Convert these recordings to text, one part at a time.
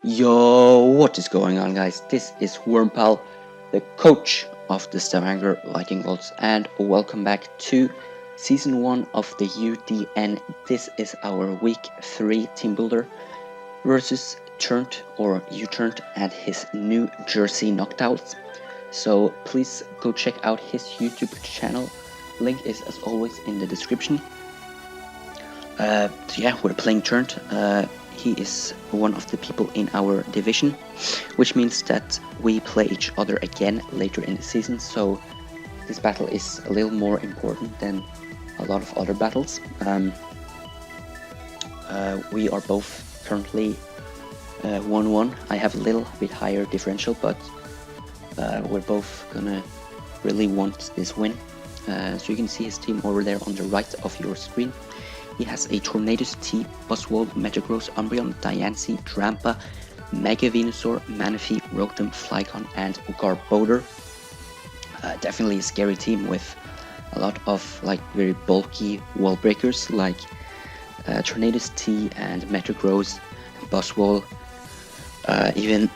Yo, what is going on, guys? This is Wormpal, the coach of the Stavanger Vikingvolts, and welcome back to Season 1 of the UDN. This is our Week 3 Teambuilder versus U-Turned and his new jersey Noctowls. So please go check out his YouTube channel. Link is, as always, in the description. So yeah, we're playing Turned. He is one of the people in our division, which means that we play each other again later in the season, so this battle is a little more important than a lot of other battles. We are both currently 1-1. I have a little bit higher differential, but we're both gonna really want this win. So you can see his team over there on the right of your screen. He has a Tornadus T, Buzzwole, Metagross, Umbreon, Diancie, Drampa, Mega Venusaur, Manaphy, Rotom, Flygon, and Garbodor. Definitely a scary team with a lot of very bulky wall breakers like Tornadus T and Metagross, Buzzwole. Even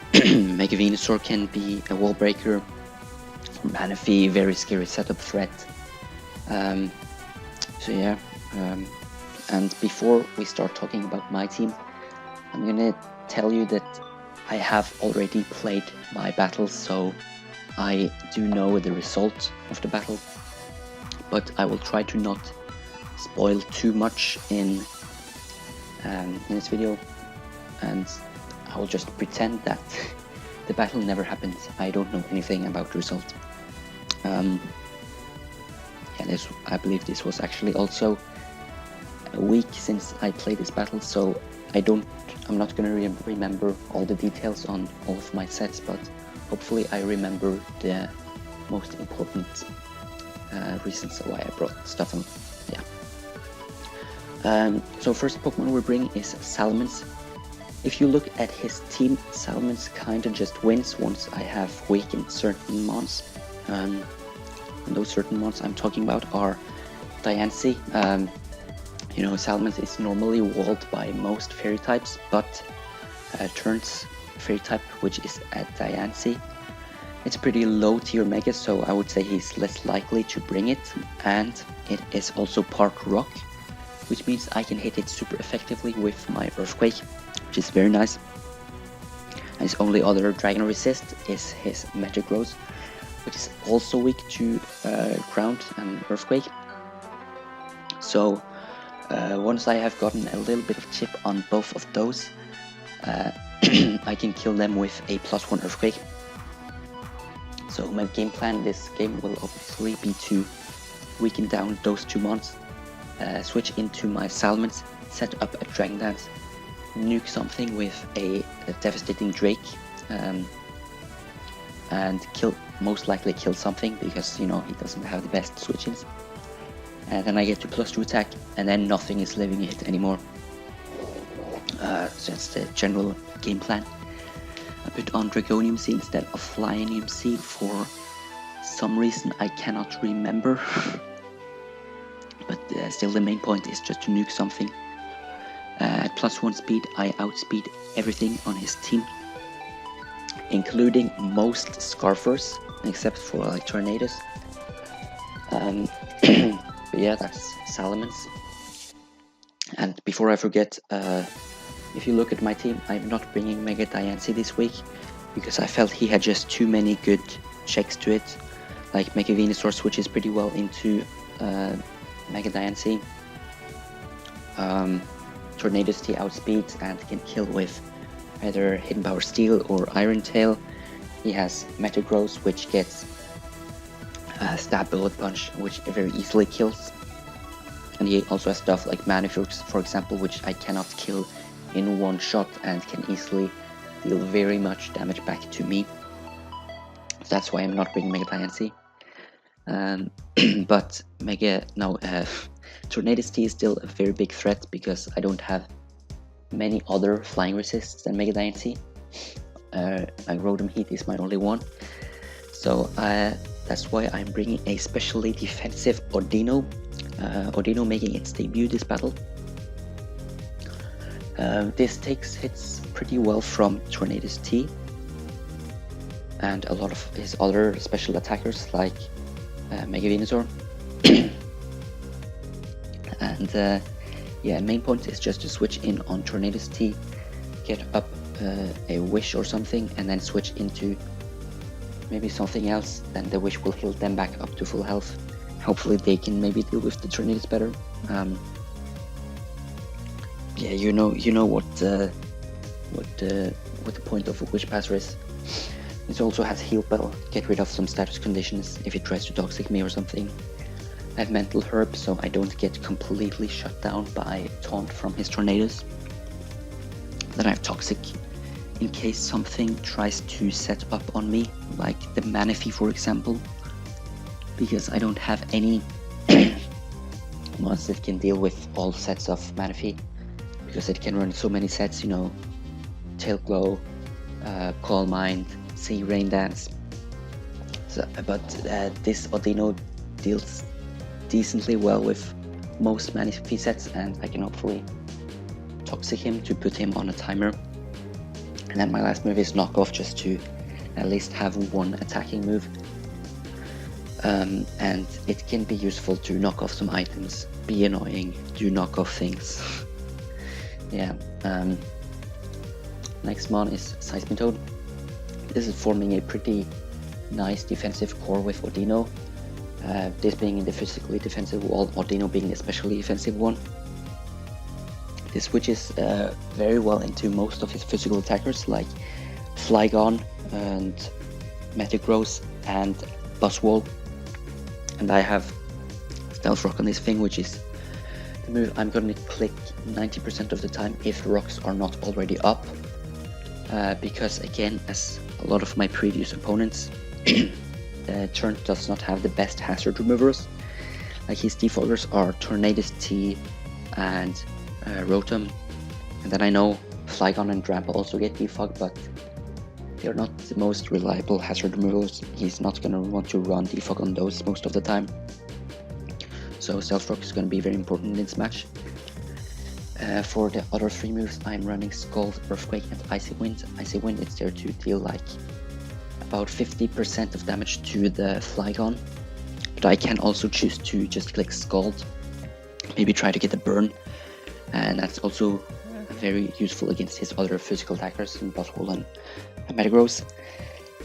Mega Venusaur can be a wall breaker. Manaphy, very scary setup threat. So yeah. And before we start talking about my team, I'm gonna tell you that I have already played my battles, so I do know the result of the battle, but I will try to not spoil too much in this video, and I will just pretend that the battle never happened. I don't know anything about the result. Yeah, I believe this was actually also a week since I played this battle, so I'm not gonna remember all the details on all of my sets, but hopefully I remember the most important reasons why I brought stuff on. Yeah. So first Pokemon we're bringing is Salamence. If you look at his team, Salamence kinda just wins once I have weakened certain mons. And those certain mons I'm talking about are Diancie. You know, Salamence is normally walled by most fairy types, but Turned's fairy type, which is a Diancie, it's pretty low tier mega, so I would say he's less likely to bring it, and it is also part rock, which means I can hit it super effectively with my Earthquake, which is very nice. And his only other dragon resist is his Metagross, which is also weak to ground and Earthquake. So once I have gotten a little bit of chip on both of those, I can kill them with a +1 Earthquake. So my game plan this game will obviously be to weaken down those two mons, switch into my Salamence, set up a Dragon Dance, nuke something with a devastating Drake, and most likely kill something because, you know, he doesn't have the best switch-ins. And then I get to +2 attack, and then nothing is living it anymore. So that's the general game plan. I put on Dragonium Seed instead of Flyonium Seed for some reason I cannot remember. But still the main point is just to nuke something. At +1 speed, I outspeed everything on his team, including most Scarfers, except for Tornadus. But yeah, that's Salamence. And before I forget, if you look at my team, I'm not bringing Mega Diancie this week because I felt he had just too many good checks to it. Like Mega Venusaur switches pretty well into Mega Diancie. Tornadus T outspeeds and can kill with either Hidden Power Steel or Iron Tail. He has Metagross, which gets Stab Bullet Punch, which very easily kills. And he also has stuff like Manaphy, for example, which I cannot kill in one shot and can easily deal very much damage back to me. So that's why I'm not bringing Mega Diancie. But Tornadus T is still a very big threat because I don't have many other flying resists than Mega Diancie. Like Rotom Heat is my only one. So that's why I'm bringing a specially defensive Audino. Audino making its debut this battle. This takes hits pretty well from Tornadus T and a lot of his other special attackers like Mega Venusaur. And yeah, main point is just to switch in on Tornadus T, get up a Wish or something, and then switch into maybe something else. Then the Wish will heal them back up to full health. Hopefully they can maybe deal with the Tornadus better. Yeah, you know what the point of a Wish Passer is. It also has Heal Bell, get rid of some status conditions if it tries to Toxic me or something. I have Mental Herb, so I don't get completely shut down by Taunt from his Tornadus. Then I have Toxic, in case something tries to set up on me, like the Manaphy for example, because I don't have any mods that can deal with all sets of Manaphy, because it can run so many sets, you know, Tail Glow, Calm Mind, Sea Rain Dance. So, but this Audino deals decently well with most Manaphy sets, and I can hopefully Toxic him to put him on a timer. And then my last move is Knock Off, just to at least have one attacking move. And it can be useful to knock off some items, be annoying, do knock off things. Yeah. Next mon is Seismitoad. This is forming a pretty nice defensive core with Audino. This being the physically defensive wall, Audino being the especially defensive one. This switches very well into most of his physical attackers like Flygon and Metagross and Buzzwole. And I have Stealth Rock on this thing, which is the move I'm going to click 90% of the time if rocks are not already up. Because again, as a lot of my previous opponents, Turn does not have the best hazard removers. Like his defaulters are Tornadus T and Rotom. And then I know Flygon and Drampa also get defog, but they're not the most reliable hazard removals. He's not going to want to run defog on those most of the time. So Stealth Rock is going to be very important in this match. For the other three moves, I'm running Scald, Earthquake and Icy Wind. Icy Wind is there to deal like about 50% of damage to the Flygon. But I can also choose to just click Scald, maybe try to get a burn. And that's also very useful against his other physical attackers, Buzzwole and Metagross.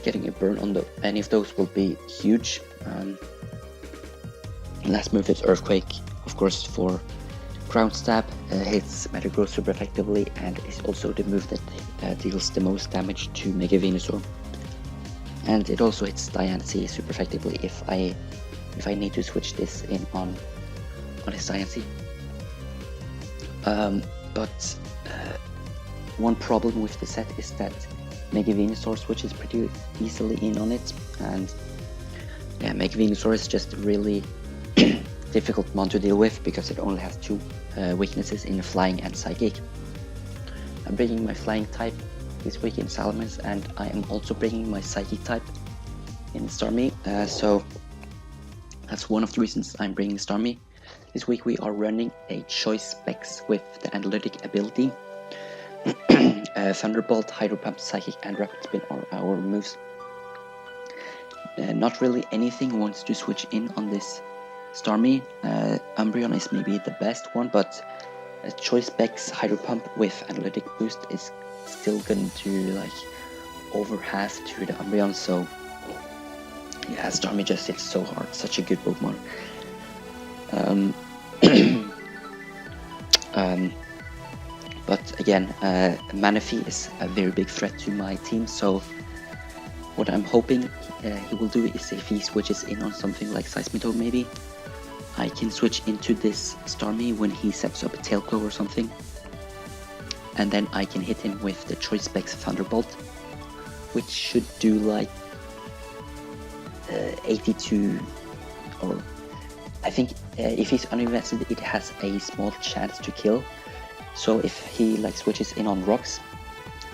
Getting a burn on any of those will be huge. Last move is Earthquake, of course, for Ground Stab, hits Metagross super effectively, and is also the move that deals the most damage to Mega Venusaur. And it also hits Diancie super effectively if I need to switch this in on his Diancie. But one problem with the set is that Mega Venusaur switches pretty easily in on it, and yeah, Mega Venusaur is just really difficult mon to deal with because it only has two weaknesses in Flying and Psychic. I'm bringing my Flying type this week in Salamence, and I am also bringing my Psychic type in Starmie, so that's one of the reasons I'm bringing Starmie. This week we are running a choice specs with the analytic ability. Thunderbolt, Hydro Pump, Psychic and Rapid Spin are our moves. Not really anything wants to switch in on this Starmie. Umbreon is maybe the best one, but choice specs Hydro Pump with analytic boost is still going to like over half to the Umbreon, so yeah, Starmie just hits so hard, such a good Pokemon. But again, Manaphy is a very big threat to my team, so what I'm hoping he will do is if he switches in on something like Seismitoad maybe, I can switch into this Starmie when he sets up a Tail Claw or something, and then I can hit him with the Choice Specs Thunderbolt, which should do like 82, or I think if he's uninvested it has a small chance to kill, so if he like switches in on rocks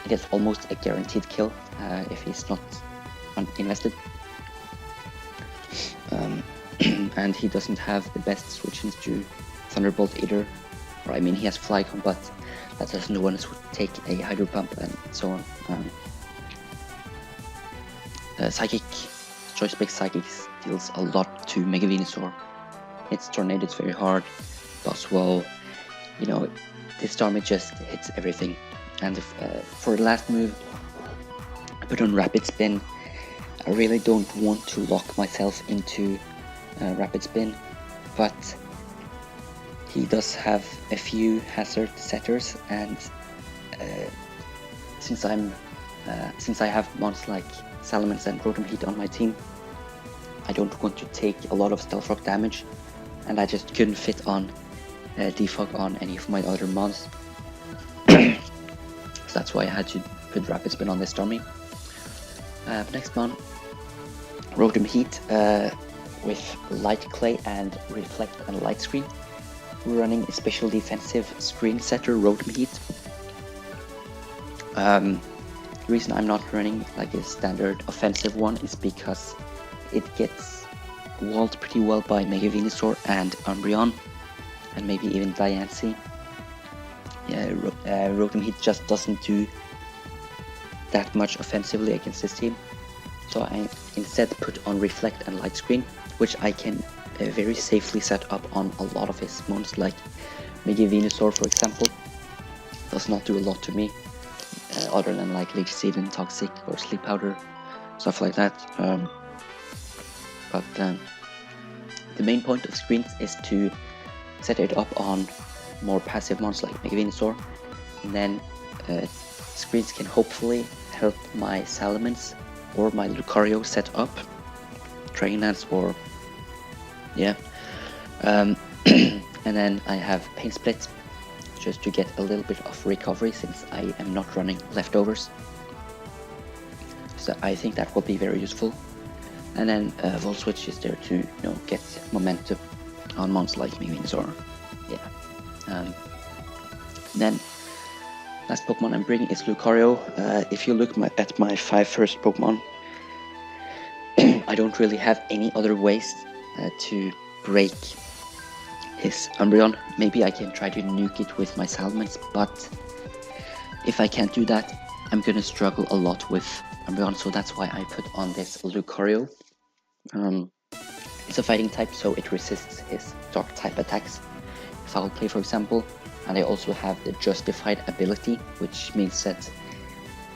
it is almost a guaranteed kill if he's not uninvested. And he doesn't have the best switches to Thunderbolt either, or I mean he has Flygon, but that doesn't want to take a Hydro Pump and so on. Psychic, Choice Big Psychic deals a lot to Mega Venusaur. Its Tornado is very hard. Boswell, you know, this Starmie just hits everything. And if, for the last move, I put on Rapid Spin. I really don't want to lock myself into Rapid Spin, but he does have a few hazard setters, and since I have mons like Salamence and Rotom Heat on my team, I don't want to take a lot of Stealth Rock damage, and I just couldn't fit on Defog on any of my other mons. So that's why I had to put Rapid Spin on this Stormy. Next mon, Rotom Heat with Light Clay and Reflect and Light Screen. We're running a special defensive screen setter, Rotom Heat. The reason I'm not running like a standard offensive one is because it gets walled pretty well by Mega Venusaur and Umbreon, and maybe even Diancie. Yeah, Rotom Heat just doesn't do that much offensively against this team. So I instead put on Reflect and Light Screen, which I can very safely set up on a lot of his mons, like Mega Venusaur for example. Does not do a lot to me, other than like Leech Seed and Toxic or Sleep Powder, stuff like that. But the main point of screens is to set it up on more passive mons like Mega Venusaur, and then screens can hopefully help my Salamence or my Lucario set up Dragonlance, or yeah. And then I have Pain Split just to get a little bit of recovery since I am not running leftovers. So I think that will be very useful. And then Volt Switch is there to, you know, get momentum on mons like Mega Venusaur. Yeah. Then last Pokemon I'm bringing is Lucario. If you look at my 5 first Pokemon, I don't really have any other ways to break his Umbreon. Maybe I can try to nuke it with my Salamence, but if I can't do that, I'm gonna struggle a lot with Umbreon, so that's why I put on this Lucario. It's a fighting type, so it resists his dark type attacks. Foul Play for example, and I also have the Justified ability, which means that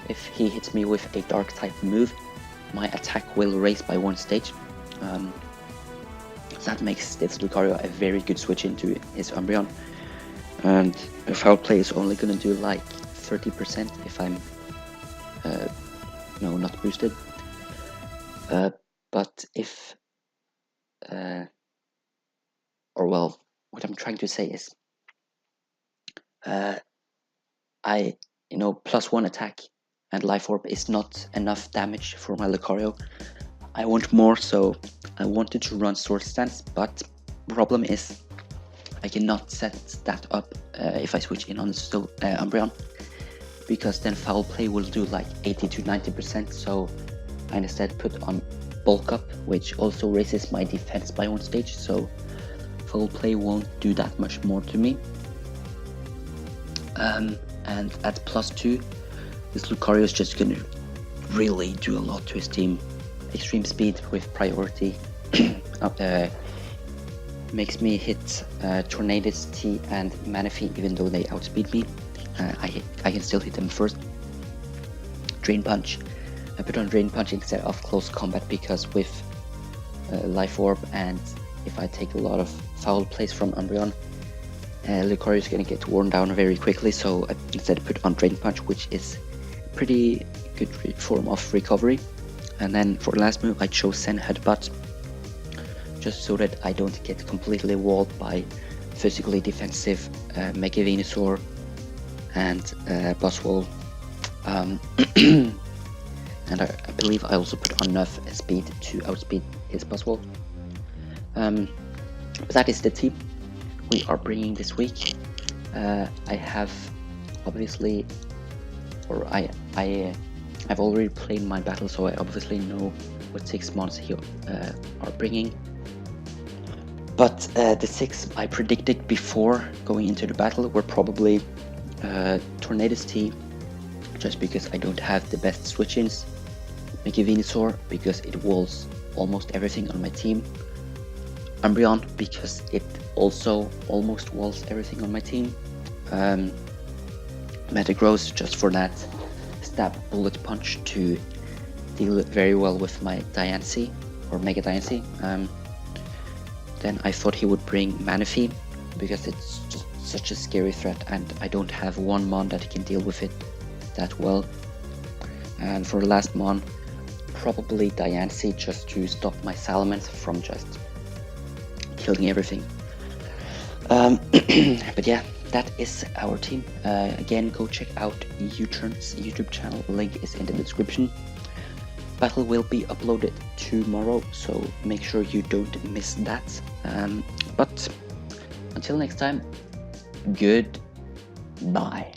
if he hits me with a dark type move, my attack will raise by 1 stage. That makes this Lucario a very good switch into his Umbreon. And Foul Play is only gonna do like 30% if I'm not boosted. But if what I'm trying to say is +1 attack and Life Orb is not enough damage for my Lucario. I want more, so I wanted to run Sword Stance, but problem is I cannot set that up if I switch in on Umbreon, because then Foul Play will do like 80 to 90%, so I instead put on Bulk Up, which also raises my defense by 1 stage, so Foul Play won't do that much more to me. And at +2, this Lucario is just gonna really do a lot to his team. Extreme Speed with priority makes me hit Tornadus, T and Manaphy even though they outspeed me. I can still hit them first. Drain Punch. I put on Drain Punch instead of Close Combat because with Life Orb, and if I take a lot of Foul Plays from Umbreon, Lucario is gonna get worn down very quickly, so I instead put on Drain Punch, which is pretty good form of recovery. And then for the last move I chose Zen Headbutt, just so that I don't get completely walled by physically defensive Mega Venusaur and Boswell. And I believe I also put on enough speed to outspeed his Boswell. But that is the team we are bringing this week. I have obviously, or I've already played my battle, so I obviously know what 6 mons here are bringing. But the 6 I predicted before going into the battle were probably Tornadus T, just because I don't have the best switch-ins. Mickey Venusaur, because it walls almost everything on my team. Umbreon, because it also almost walls everything on my team. Metagross, just for that stab bullet punch to deal very well with my Diancie, or Mega Diancie. Then I thought he would bring Manaphy, because it's just such a scary threat and I don't have one mon that can deal with it that well. And for the last mon, probably Diancie, just to stop my Salamence from just killing everything. But yeah, that is our team. Again, go check out U-Turn's YouTube channel, link is in the description. Battle will be uploaded tomorrow, so make sure you don't miss that. But until next time, goodbye.